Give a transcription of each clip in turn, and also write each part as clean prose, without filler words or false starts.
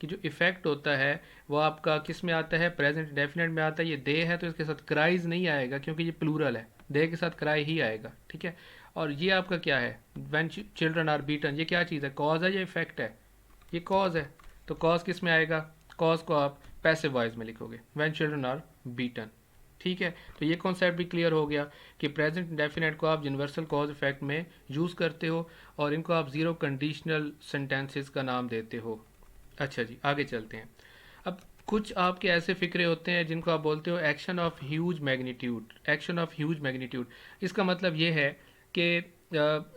کہ جو ایفیکٹ ہوتا ہے وہ آپ کا کس میں آتا ہے؟ پریزنٹ انڈیفینٹ میں آتا ہے. یہ دے ہے تو اس کے ساتھ کرائز نہیں آئے گا کیونکہ یہ پلورل ہے. دے کے ساتھ کرائی ہی آئے گا. ٹھیک ہے. اور یہ آپ کا کیا ہے؟ When children are beaten. یہ کیا چیز ہے؟ کاز ہے یا ایفیکٹ ہے؟ یہ کاز ہے. تو کاز کس میں آئے گا؟ کاز کو آپ پیسو وائز میں لکھو گے وین چلڈرن آر بیٹن. ٹھیک ہے. تو یہ کانسیپٹ بھی کلیئر ہو گیا کہ پریزنٹ انڈیفینٹ کو آپ یونیورسل کاز افیکٹ میں یوز کرتے ہو اور ان کو آپ زیرو کنڈیشنل سینٹینسز کا نام دیتے ہو. اچھا جی آگے چلتے ہیں. اب کچھ آپ کے ایسے فکرے ہوتے ہیں جن کو آپ بولتے ہو action of huge magnitude. Action of huge magnitude اس کا مطلب یہ ہے کہ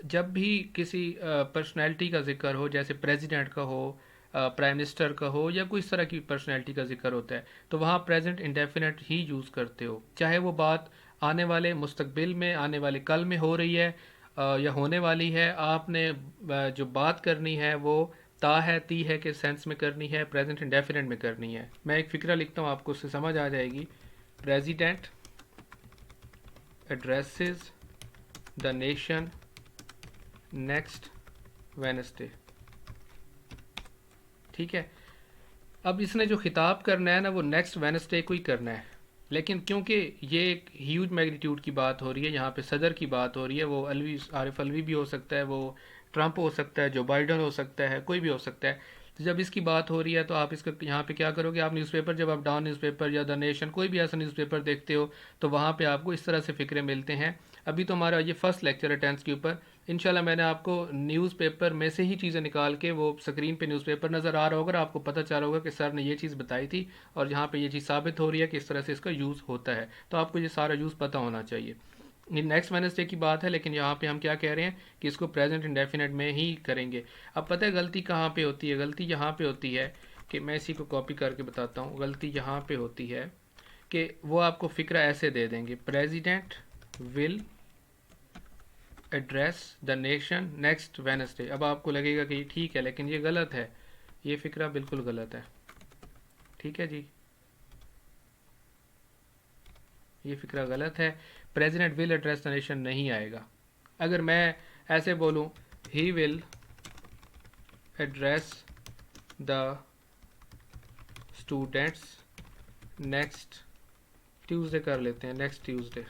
جب بھی کسی پرسنالٹی کا ذکر ہو، جیسے پریزیڈنٹ کا ہو، پرائم منسٹر کا ہو، یا کوئی اس طرح کی پرسنالٹی کا ذکر ہوتا ہے تو وہاں پریزنٹ انڈیفینٹ ہی یوز کرتے ہو، چاہے وہ بات آنے والے مستقبل میں، آنے والے کل میں ہو رہی ہے یا ہونے والی ہے. آپ نے جو بات کرنی ہے وہ تا ہے تی ہے کے سینس میں کرنی ہے، پریزنٹ انڈیفینٹ میں کرنی ہے. میں ایک فکرہ لکھتا ہوں آپ کو اس سے سمجھ آ جائے گی. President addresses the nation next Wednesday. ٹھیک ہے. اب اس نے جو خطاب کرنا ہے نا وہ نیکسٹ وینسڈے کو ہی کرنا ہے، لیکن کیونکہ یہ ایک ہیوج میگنیٹیوڈ کی بات ہو رہی ہے، یہاں پہ صدر کی بات ہو رہی ہے، وہ الوی عارف الوی بھی ہو سکتا ہے، وہ ٹرمپ ہو سکتا ہے، جو بائیڈن ہو سکتا ہے، کوئی بھی ہو سکتا ہے. تو جب اس کی بات ہو رہی ہے تو آپ اس کا یہاں پہ کیا کرو گے؟ آپ نیوز پیپر، جب آپ ڈان نیوز پیپر یا دا نیشن کوئی بھی ایسا نیوز پیپر دیکھتے ہو تو وہاں پہ آپ کو اس طرح سے فکرے ملتے ہیں. ابھی تو ہمارا یہ فرسٹ لیکچر ہے ٹینس کے اوپر. انشاءاللہ میں نے آپ کو نیوز پیپر میں سے ہی چیزیں نکال کے، وہ سکرین پہ نیوز پیپر نظر آ رہا ہوگا، آپ کو پتہ چلا ہوگا کہ سر نے یہ چیز بتائی تھی اور یہاں پہ یہ چیز ثابت ہو رہی ہے کہ اس طرح سے اس کا یوز ہوتا ہے. تو آپ کو یہ سارا یوز پتہ ہونا چاہیے. یہ نیکسٹ وینسڈے کی بات ہے، لیکن یہاں پہ ہم کیا کہہ رہے ہیں کہ اس کو پریزنٹ انڈیفینٹ میں ہی کریں گے. اب پتہ ہے غلطی کہاں پہ ہوتی ہے؟ غلطی یہاں پہ ہوتی ہے کہ میں اسی کو کاپی کر کے بتاتا ہوں. غلطی یہاں پہ ہوتی ہے کہ وہ آپ کو فکرہ ایسے دے دیں گے: president will address the nation next Wednesday. اب آپ کو لگے گا کہ یہ ٹھیک ہے، لیکن یہ غلط ہے. یہ فکرہ بالکل غلط ہے. ٹھیک ہے جی، یہ فکرہ غلط ہے. President will address the nation نہیں آئے گا. اگر میں ایسے بولوں he will address the students next Tuesday کر لیتے ہیں، نیکسٹ ٹیوزڈے.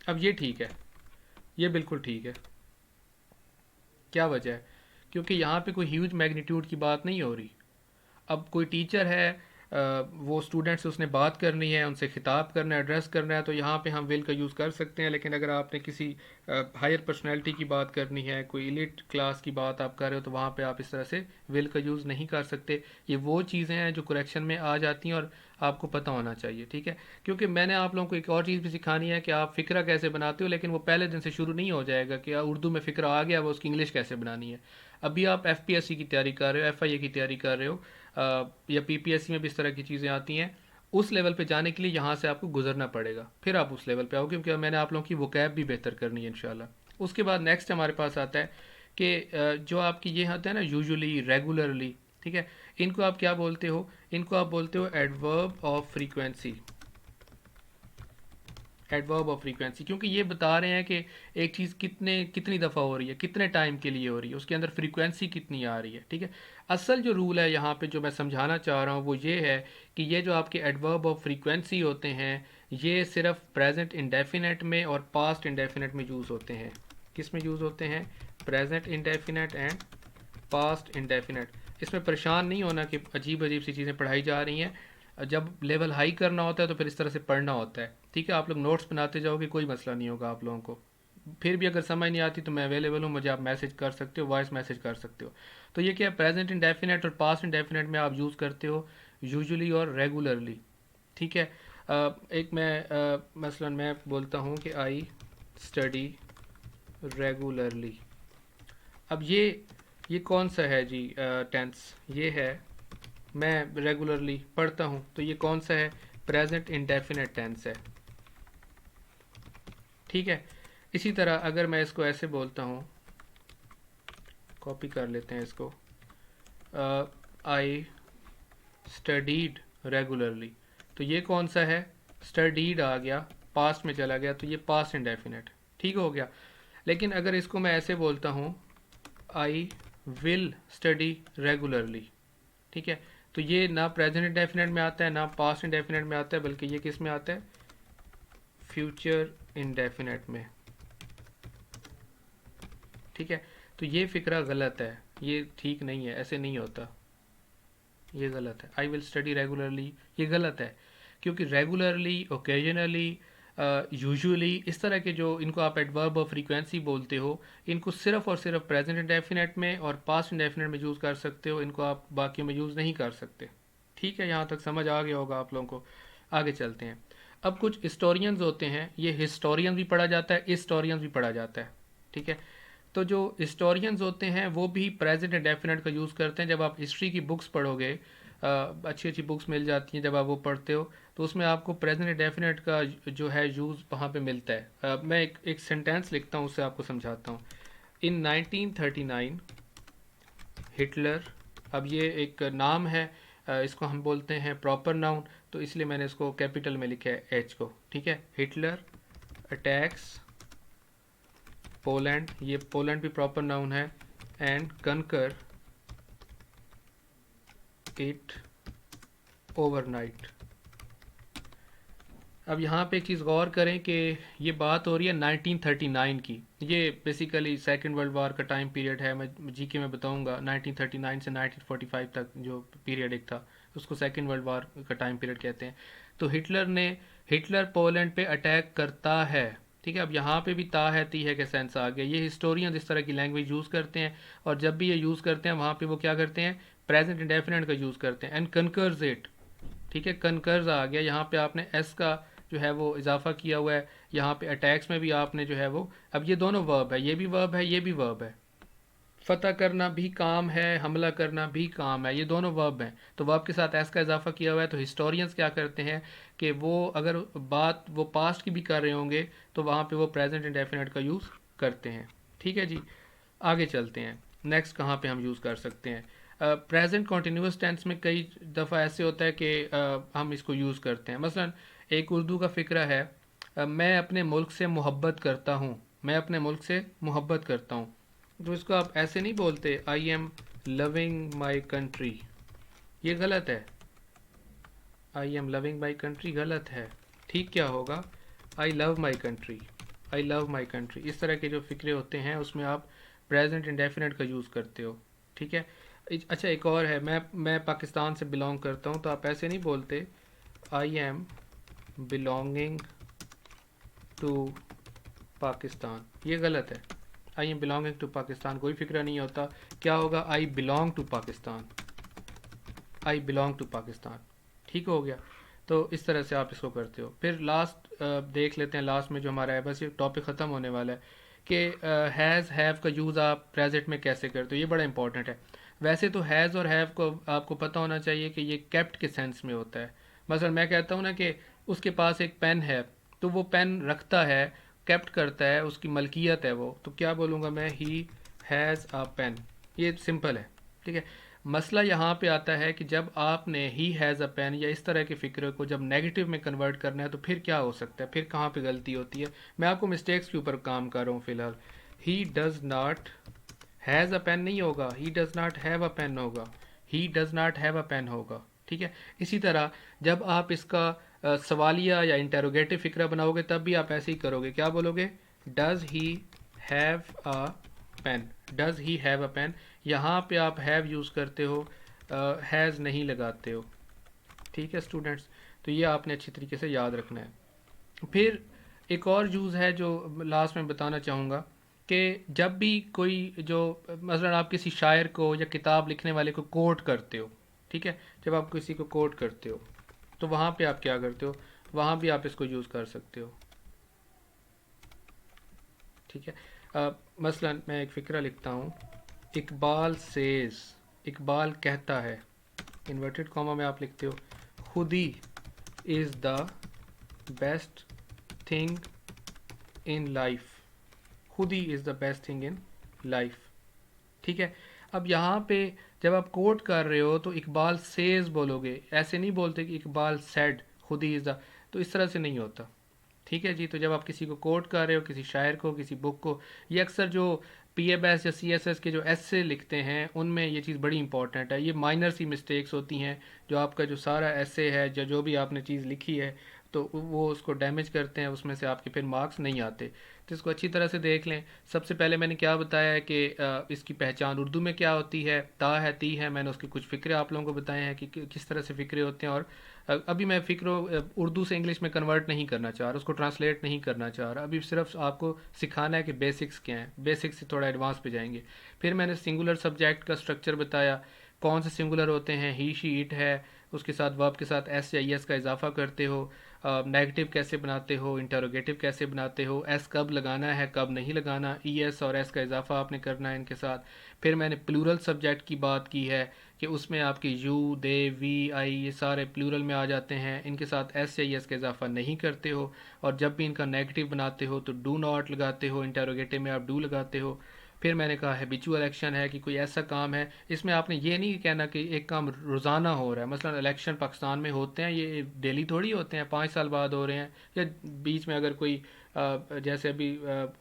اب یہ ٹھیک ہے، یہ بالکل ٹھیک ہے. کیا وجہ ہے؟ کیونکہ یہاں پہ کوئی ہیوج میگنیٹیوڈ کی بات نہیں ہو رہی. اب کوئی ٹیچر ہے، وہ اسٹوڈنٹ سے اس نے بات کرنی ہے، ان سے خطاب کرنا ہے، ایڈریس کرنا ہے، تو یہاں پہ ہم ول کا یوز کر سکتے ہیں. لیکن اگر آپ نے کسی ہائر پرسنالٹی کی بات کرنی ہے، کوئی ایلیٹ کلاس کی بات آپ کر رہے ہو، تو وہاں پہ آپ اس طرح سے ول کا یوز نہیں کر سکتے. یہ وہ چیزیں ہیں جو کریکشن میں آ جاتی ہیں اور آپ کو پتہ ہونا چاہیے. ٹھیک ہے. کیونکہ میں نے آپ لوگوں کو ایک اور چیز بھی سکھانی ہے کہ آپ فکرہ کیسے بناتے ہو، لیکن وہ پہلے دن سے شروع نہیں ہو جائے گا کہ اردو میں فکرہ آ گیا وہ اس کی انگلش کیسے بنانی ہے. ابھی آپ ایف پی ایس سی کی تیاری کر رہے ہو، ایف آئی اے کی تیاری کر رہے ہو، یا پی پی ایس سی میں بھی اس طرح کی چیزیں آتی ہیں. اس لیول پہ جانے کے لیے یہاں سے آپ کو گزرنا پڑے گا، پھر آپ اس لیول پہ آؤ گے، کیونکہ میں نے آپ لوگوں کی وکیب بھی بہتر کرنی ہے انشاءاللہ. اس کے بعد نیکسٹ ہمارے پاس آتا ہے کہ جو آپ کی یہ ہوتا ہے نا یوزولی، ریگولرلی. ٹھیک ہے. ان کو آپ کیا بولتے ہو؟ ان کو آپ بولتے ہو adverb of frequency. Adverb of frequency, کیونکہ یہ بتا رہے ہیں کہ ایک چیز کتنی دفعہ ہو رہی ہے، کتنے ٹائم کے لیے ہو رہی ہے، اس کے اندر فریکوینسی کتنی آ رہی ہے. ٹھیک ہے. اصل جو رول ہے یہاں پہ جو میں سمجھانا چاہ رہا ہوں وہ یہ ہے کہ یہ جو آپ کے ایڈورب آف فریکوینسی ہوتے ہیں یہ صرف پریزنٹ انڈیفینٹ میں اور پاسٹ انڈیفینٹ میں یوز ہوتے ہیں. کس میں یوز ہوتے ہیں؟ Present indefinite and past indefinite. اس میں پریشان نہیں ہونا کہ عجیب عجیب سی چیزیں پڑھائی جا رہی ہیں. جب لیول ہائی کرنا ہوتا ہے تو پھر اس طرح سے پڑھنا ہوتا ہے. ٹھیک ہے. آپ لوگ نوٹس بناتے جاؤ گے، کوئی مسئلہ نہیں ہوگا آپ لوگوں کو. پھر بھی اگر سمجھ نہیں آتی تو میں اویلیبل ہوں، مجھے آپ میسج کر سکتے ہو، وائس میسج کر سکتے ہو. تو یہ کیا ہے؟ پریزنٹ انڈیفینٹ اور پاسٹ انڈیفینٹ میں آپ یوز کرتے ہو یوزولی اور ریگولرلی. ٹھیک ہے. ایک میں مثلا میں بولتا ہوں کہ آئی اسٹڈی ریگولرلی. اب یہ کون سا ہے جی ٹینس؟ یہ ہے میں ریگولرلی پڑھتا ہوں، تو یہ کون سا ہے؟ پریزنٹ انڈیفینٹ ٹینس ہے. ٹھیک ہے. اسی طرح اگر میں اس کو ایسے بولتا ہوں، کاپی کر لیتے ہیں اس کو، آئی اسٹڈیڈ ریگولرلی، تو یہ کون سا ہے؟ اسٹڈیڈ آ گیا، پاسٹ میں چلا گیا، تو یہ پاسٹ انڈیفینٹ. ٹھیک ہو گیا. لیکن اگر اس کو میں ایسے بولتا ہوں، آئی ول اسٹڈی ریگولرلی. ٹھیک ہے. تو یہ نہ پریزنٹ انڈیفینٹ میں آتا ہے نہ پاسٹ انڈیفینٹ میں آتا ہے، بلکہ یہ کس میں آتا ہے؟ فیوچر انڈیفینٹ میں. ٹھیک ہے، تو یہ فکرہ غلط ہے، یہ ٹھیک نہیں ہے، ایسے نہیں ہوتا، یہ غلط ہے. آئی ول اسٹڈی ریگولرلی، یہ غلط ہے، کیونکہ ریگولرلی، اوکیجنلی، یوزولی، اس طرح کے جو ان کو آپ ایڈورب آف فریکوینسی بولتے ہو، ان کو صرف اور صرف پریزنٹ انڈیفینٹ میں اور پاسٹ انڈیفینٹ میں یوز کر سکتے ہو، ان کو آپ باقیوں میں یوز نہیں کر سکتے. ٹھیک ہے، یہاں تک سمجھ آ گیا ہوگا آپ لوگوں کو. آگے چلتے ہیں. اب کچھ ہسٹورینز ہوتے ہیں، یہ ہسٹورین بھی پڑھا جاتا ہے، ہسٹورین بھی پڑھا جاتا ہے. ٹھیک ہے، تو جو ہسٹورینز ہوتے ہیں وہ بھی پریزنٹ انڈیفینٹ کا یوز کرتے ہیں. جب آپ ہسٹری کی بکس پڑھو گے، اچھی اچھی بکس مل جاتی ہیں، جب آپ وہ پڑھتے ہو تو اس میں آپ کو پریزنٹ انڈیفینٹ کا جو ہے یوز وہاں پہ ملتا ہے. میں ایک سینٹینس لکھتا ہوں، اس سے آپ کو سمجھاتا ہوں. ان 1939 ہٹلر، اب یہ ایک نام ہے، اس کو ہم بولتے ہیں پراپر ناؤن، تو اس لیے میں نے اس کو کیپیٹل میں لکھا ہے ایچ کو. ٹھیک ہے، ہٹلر اٹیکس پولینڈ، یہ پولینڈ بھی پراپر ناؤن ہے، and conquer it over night. اب یہاں پہ ایک چیز غور کریں کہ یہ بات ہو رہی ہے 1939 کی. یہ بیسیکلی سیکنڈ ورلڈ وار کا ٹائم پیریڈ ہے. میں جی کے میں بتاؤں گا 1939 سے 1945 تک جو پیریڈ ایک تھا اس کو سیکنڈ ورلڈ وار کا ٹائم پیریڈ کہتے ہیں. تو ہٹلر پولینڈ پہ اٹیک کرتا ہے. ٹھیک ہے، اب یہاں پہ بھی تا ہے تی ہے کہ سینس آ گیا. یہ ہسٹورین اس طرح کی لینگویج یوز کرتے ہیں، اور جب بھی یہ یوز کرتے ہیں وہاں پہ وہ کیا کرتے ہیں؟ پریزنٹ انڈیفینٹ کا یوز کرتے ہیں. And conquers it. ٹھیک ہے، کنکرز آ گیا، یہاں پہ آپ نے ایس کا جو ہے وہ اضافہ کیا ہوا ہے. یہاں پہ اٹیکس میں بھی آپ نے جو ہے وہ، اب یہ دونوں ورب ہے، یہ بھی ورب ہے، یہ بھی ورب ہے. فتح کرنا بھی کام ہے، حملہ کرنا بھی کام ہے، یہ دونوں ورب ہیں. تو ورب کے ساتھ ایس کا اضافہ کیا ہوا ہے. تو ہسٹورینز کیا کرتے ہیں کہ وہ اگر بات وہ پاسٹ کی بھی کر رہے ہوں گے تو وہاں پہ وہ پریزنٹ انڈیفینٹ کا یوز کرتے ہیں. ٹھیک ہے جی، آگے چلتے ہیں. نیکسٹ کہاں پہ ہم یوز کر سکتے ہیں؟ پریزنٹ کنٹینیوس ٹینس میں کئی دفعہ ایسے ہوتا ہے کہ ہم اس کو یوز کرتے ہیں. مثلا ایک اردو کا فقرہ ہے، میں اپنے ملک سے محبت کرتا ہوں. میں اپنے ملک سے محبت کرتا ہوں، تو اس کو آپ ایسے نہیں بولتے I M living my country. یہ غلط ہے. I M living my country غلط ہے. ٹھیک کیا ہوگا؟ آئی لو my country. I love my country. اس طرح کے جو فقرے ہوتے ہیں اس میں آپ پریزنٹ انڈیفینٹ کا یوز کرتے ہو. ٹھیک ہے، اچھا ایک اور ہے، میں پاکستان سے بلانگ کرتا ہوں، تو آپ ایسے نہیں بولتے I am belonging to Pakistan. یہ غلط ہے. I am belonging to Pakistan کوئی فکرہ نہیں ہوتا. کیا ہوگا؟ I belong to Pakistan. I belong to Pakistan. ٹھیک ہو گیا. تو اس طرح سے آپ اس کو کرتے ہو. پھر لاسٹ دیکھ لیتے ہیں، لاسٹ میں جو ہمارا ہے، بس یہ ٹاپک ختم ہونے والا ہے کہ ہیز ہیو کا یوز آپ پریزنٹ میں کیسے کرتے ہو. یہ بڑا امپورٹنٹ ہے. ویسے تو ہیز اور ہیو کو آپ کو پتہ ہونا چاہیے کہ یہ کیپٹ کے سینس میں ہوتا ہے. مثلا میں کہتا ہوں نا کہ اس کے پاس ایک پین ہے، تو وہ پین رکھتا ہے، کیپٹ کرتا ہے، اس کی ملکیت ہے وہ. تو کیا بولوں گا میں؟ He has a pen. یہ سمپل ہے. ٹھیک ہے، مسئلہ یہاں پہ آتا ہے کہ جب آپ نے ہی ہیز اے پین یا اس طرح کے فکرے کو جب نیگیٹو میں کنورٹ کرنا ہے تو پھر کیا ہو سکتا ہے؟ پھر کہاں پہ غلطی ہوتی ہے؟ میں آپ کو مسٹیکس کے اوپر کام کر رہا ہوں فی الحال. He does not has a pen نہیں ہوگا، he does not have a pen ہوگا. He does not have a pen ہوگا. ٹھیک ہے، اسی طرح جب آپ اس کا سوالیہ یا انٹیروگیٹو فکرہ بناؤ گے تب بھی آپ ایسے ہی کرو گے. کیا بولو گے؟ Does he have a pen. Does he have a pen. یہاں پہ آپ ہیو یوز کرتے ہو، ہیز نہیں لگاتے ہو. ٹھیک ہے اسٹوڈنٹس، تو یہ آپ نے اچھی طریقے سے یاد رکھنا ہے. پھر ایک اور یوز ہے جو لاسٹ میں بتانا چاہوں گا کہ جب بھی کوئی جو مثلا آپ کسی شاعر کو یا کتاب لکھنے والے کو کوٹ کرتے ہو، ٹھیک ہے، جب آپ کسی کو کوٹ کرتے ہو تو وہاں پہ آپ کیا کرتے ہو؟ وہاں بھی آپ اس کو یوز کر سکتے ہو. ٹھیک ہے، مثلا میں ایک فقرہ لکھتا ہوں، اقبال سیز. اقبال کہتا ہے، انورٹڈ کاما میں آپ لکھتے ہو خودی is the best thing in life. خودی is the best thing in life. ٹھیک ہے، اب یہاں پہ جب آپ کوٹ کر رہے ہو تو اقبال سیز بولو گے، ایسے نہیں بولتے کہ اقبال سیڈ خودی از دا. تو اس طرح سے نہیں ہوتا. ٹھیک ہے جی، تو جب آپ کسی کو کوٹ کر رہے ہو، کسی شاعر کو، کسی بک کو، یہ اکثر جو پی ایف ایس یا سی ایس ایس کے جو ایسے لکھتے ہیں ان میں یہ چیز بڑی امپورٹنٹ ہے. یہ مائنر سی مسٹیکس ہوتی ہیں جو آپ کا جو سارا ایسے ہے جو بھی آپ نے چیز لکھی ہے تو وہ اس کو ڈیمیج کرتے ہیں, اس میں سے آپ کے پھر مارکس نہیں آتے. تو اس کو اچھی طرح سے دیکھ لیں. سب سے پہلے میں نے کیا بتایا ہے کہ اس کی پہچان اردو میں کیا ہوتی ہے, تا ہے تی ہے. میں نے اس کے کچھ فقرے آپ لوگوں کو بتائے ہیں کہ کس طرح سے فقرے ہوتے ہیں. اور ابھی میں فکروں اردو سے انگلش میں کنورٹ نہیں کرنا چاہ رہا, اس کو ٹرانسلیٹ نہیں کرنا چاہ رہا. ابھی صرف آپ کو سکھانا ہے کہ بیسکس کیا ہیں, بیسکس سے تھوڑا ایڈوانس پہ جائیں گے. پھر میں نے سنگولر سبجیکٹ کا اسٹرکچر بتایا, کون سے سنگولر ہوتے ہیں. ہی شی اٹ ہے, اس کے ساتھ ورب کے ساتھ ایس یا ای ایس کا اضافہ کرتے ہو. نیگیٹو کیسے بناتے ہو, انٹروگیٹو کیسے بناتے ہو, ایس کب لگانا ہے کب نہیں لگانا, ای ایس اور ایس کا اضافہ آپ نے کرنا ہے ان کے ساتھ. پھر میں نے پلورل سبجیکٹ کی بات کی ہے کہ اس میں آپ کے یو, دے, وی, آئی یہ سارے پلورل میں آ جاتے ہیں. ان کے ساتھ ایس یا ای ایس کا اضافہ نہیں کرتے ہو. اور جب بھی ان کا نیگیٹو بناتے ہو تو ڈو ناٹ لگاتے ہو, انٹروگیٹو میں آپ ڈو لگاتے ہو. پھر میں نے کہا ہیبیچول ایکشن ہے کہ کوئی ایسا کام ہے, اس میں آپ نے یہ نہیں کہنا کہ ایک کام روزانہ ہو رہا ہے. مثلا الیکشن پاکستان میں ہوتے ہیں, یہ ڈیلی تھوڑی ہوتے ہیں, 5 سال بعد ہو رہے ہیں, یا بیچ میں اگر کوئی جیسے ابھی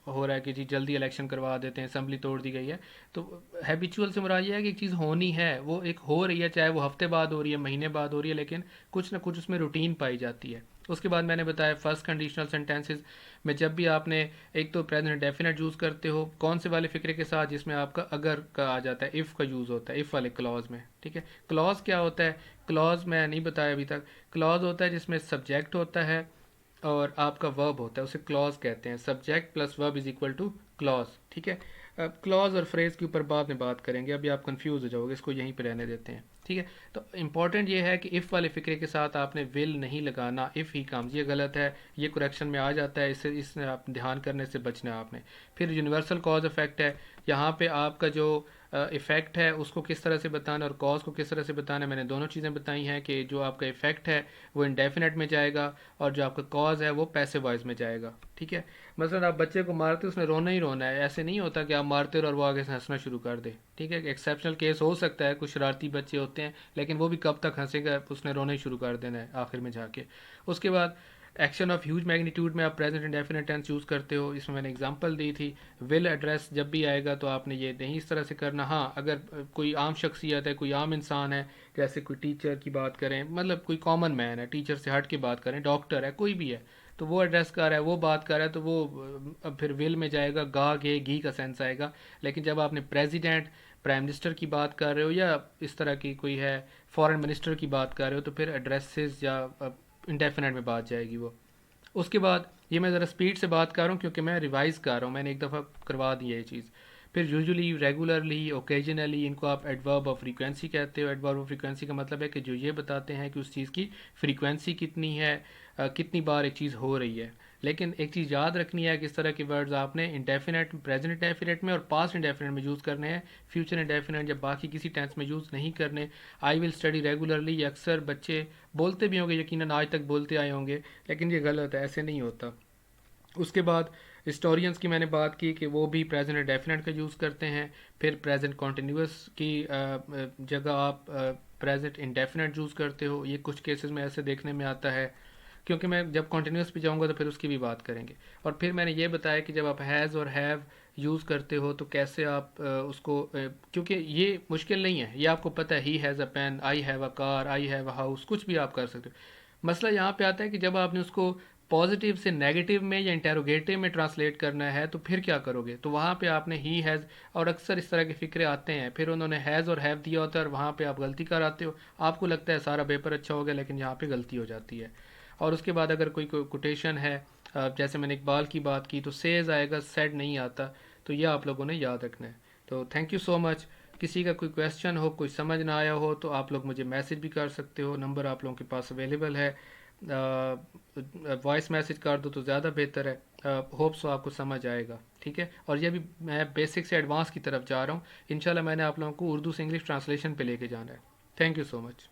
ہو رہا ہے کہ جی جلدی الیکشن کروا دیتے ہیں, اسمبلی توڑ دی گئی ہے. تو ہیبیچول سے مراد یہ ہے کہ ایک چیز ہونی ہے, وہ ایک ہو رہی ہے, چاہے وہ ہفتے بعد ہو رہی ہے, مہینے بعد ہو رہی ہے, لیکن کچھ نہ کچھ اس میں روٹین پائی جاتی ہے. اس کے بعد میں نے بتایا فرسٹ کنڈیشنل سینٹینسز میں جب بھی آپ نے ایک تو پریزنٹ ڈیفینٹ یوز کرتے ہو کون سے والے فکرے کے ساتھ, جس میں آپ کا اگر کا آ جاتا ہے, اف کا یوز ہوتا ہے, اف والے کلوز میں. ٹھیک ہے, کلوز کیا ہوتا ہے, کلوز میں نہیں بتایا ابھی تک. کلوز ہوتا ہے جس میں سبجیکٹ ہوتا ہے اور آپ کا ورب ہوتا ہے, اسے کلوز کہتے ہیں. سبجیکٹ پلس ورب از اکول ٹو کلوز. ٹھیک ہے, کلوز اور فریز کے اوپر بعد میں بات کریں گے, ابھی آپ کنفیوز ہو جاؤ گے, اس کو یہیں پہ رہنے دیتے ہیں. ٹھیک ہے, تو امپورٹنٹ یہ ہے کہ اف والے فکرے کے ساتھ آپ نے ول نہیں لگانا, اف ہی کامز. یہ غلط ہے, یہ کریکشن میں آ جاتا ہے, اس نے آپ دھیان کرنے سے بچنا ہے آپ نے. پھر یونیورسل کاز افیکٹ ہے, یہاں پہ آپ کا جو افیکٹ ہے اس کو کس طرح سے بتانا اور کاز کو کس طرح سے بتانا ہے. میں نے دونوں چیزیں بتائی ہیں کہ جو آپ کا افیکٹ ہے وہ انڈیفینٹ میں جائے گا اور جو آپ کا کاز ہے وہ پیسو وائز میں جائے گا. ٹھیک ہے, مثلا آپ بچے کو مارتے اس نے رونا ہی رونا ہے, ایسے نہیں ہوتا کہ آپ مارتے رہو اور وہ آگے سے ہنسنا شروع کر دے. ٹھیک ہے, ایکسیپشنل کیس ہو سکتا ہے, کچھ شرارتی بچے ہوتے ہیں, لیکن وہ بھی کب تک ہنسے گا, اس نے رونا ہی شروع کر دینا ہے آخر میں جا کے. اس کے بعد ایکشن آف ہیوج میگنیٹیوڈ میں آپ پریزنٹ انڈیفینٹ ٹینس یوز کرتے ہو, اس میں نے اگزامپل دی تھی. ول ایڈریس جب بھی آئے گا تو آپ نے یہ نہیں اس طرح سے کرنا. ہاں, اگر کوئی عام شخصیت ہے, کوئی عام انسان ہے, جیسے کوئی ٹیچر کی بات کریں, مطلب کوئی کامن مین ہے, ٹیچر سے ہٹ کے بات کریں, ڈاکٹر ہے, کوئی بھی ہے, تو وہ ایڈریس کر رہا ہے, وہ بات کر رہا ہے, تو وہ اب پھر ول میں جائے گا, گا گے گھی کا سینس آئے گا. لیکن جب آپ نے پریزیڈنٹ, پرائم منسٹر کی بات کر رہے ہو یا اس طرح کی کوئی ہے فارن منسٹر کی بات کر رہے ہو, تو پھر ایڈریسز یا انڈیفینٹ میں بات جائے گی وہ. اس کے بعد یہ میں ذرا سپیڈ سے بات کر رہا ہوں کیونکہ میں ریوائز کر رہا ہوں, میں نے ایک دفعہ کروا دی ہے یہ چیز. پھر یوزلی, ریگولرلی, اوکیجنلی, ان کو آپ ایڈورب آف فریکوینسی کہتے ہو. ایڈورب آف فریکوینسی کا مطلب ہے کہ جو یہ بتاتے ہیں کہ اس چیز کی فریکوینسی کتنی ہے, کتنی بار ایک چیز ہو رہی ہے. لیکن ایک چیز یاد رکھنی ہے کہ اس طرح کے ورڈز آپ نے انڈیفینٹ, پریزنٹ انڈیفینٹ میں اور پاسٹ انڈیفینٹ میں یوز کرنے ہیں. فیوچر انڈیفینٹ یا باقی کسی ٹینس میں یوز نہیں کرنے. آئی ول اسٹڈی ریگولرلی, یہ اکثر بچے بولتے بھی ہوں گے, یقیناً آج تک بولتے آئے ہوں گے, لیکن یہ غلط ہے, ایسے نہیں ہوتا. اس کے بعد ہسٹورینس کی میں نے بات کی کہ وہ بھی پریزنٹ انڈیفینٹ کا یوز کرتے ہیں. پھر پریزنٹ کنٹینیوس کی جگہ آپ پریزنٹ انڈیفینٹ یوز کرتے ہو. یہ کچھ کیسز میں ایسے دیکھنے میں آتا ہے, کیونکہ میں جب کنٹینیوس پہ جاؤں گا تو پھر اس کی بھی بات کریں گے. اور پھر میں نے یہ بتایا کہ جب آپ ہیز اور ہیو یوز کرتے ہو تو کیسے آپ اس کو, کیونکہ یہ مشکل نہیں ہے, یہ آپ کو پتہ ہے, he has a pen, I have a car, I have a house, کچھ بھی آپ کر سکتے ہو. مسئلہ یہاں پہ آتا ہے کہ جب آپ نے اس کو پازیٹیو سے نیگیٹو میں یا انٹیروگیٹو میں ٹرانسلیٹ کرنا ہے تو پھر کیا کرو گے, تو وہاں پہ آپ نے ہی ہیز, اور اکثر اس طرح کے فکرے آتے ہیں, پھر انہوں نے ہیز اور ہیو دیا ہوتا ہے اور وہاں پہ آپ غلطی کر آتے ہو. آپ کو لگتا ہے سارا پیپر اچھا ہو گیا, لیکن یہاں پہ غلطی ہو جاتی ہے. اور اس کے بعد اگر کوئی کوٹیشن ہے, جیسے میں نے اقبال کی بات کی, تو سیز آئے گا, سیڈ نہیں آتا. تو یہ آپ لوگوں نے یاد رکھنا ہے. تو تھینک یو سو مچ. کسی کا کوئی کویسچن ہو, کوئی سمجھ نہ آیا ہو, تو آپ لوگ مجھے میسج بھی کر سکتے ہو, نمبر آپ لوگوں کے پاس اویلیبل ہے. وائس میسج کر دو تو زیادہ بہتر ہے. ہوپ سو آپ کو سمجھ آئے گا. ٹھیک ہے, اور یہ بھی میں بیسک سے ایڈوانس کی طرف جا رہا ہوں. انشاءاللہ میں نے آپ لوگوں کو اردو سے انگلش ٹرانسلیشن پہ لے کے جانا ہے. Thank you so much.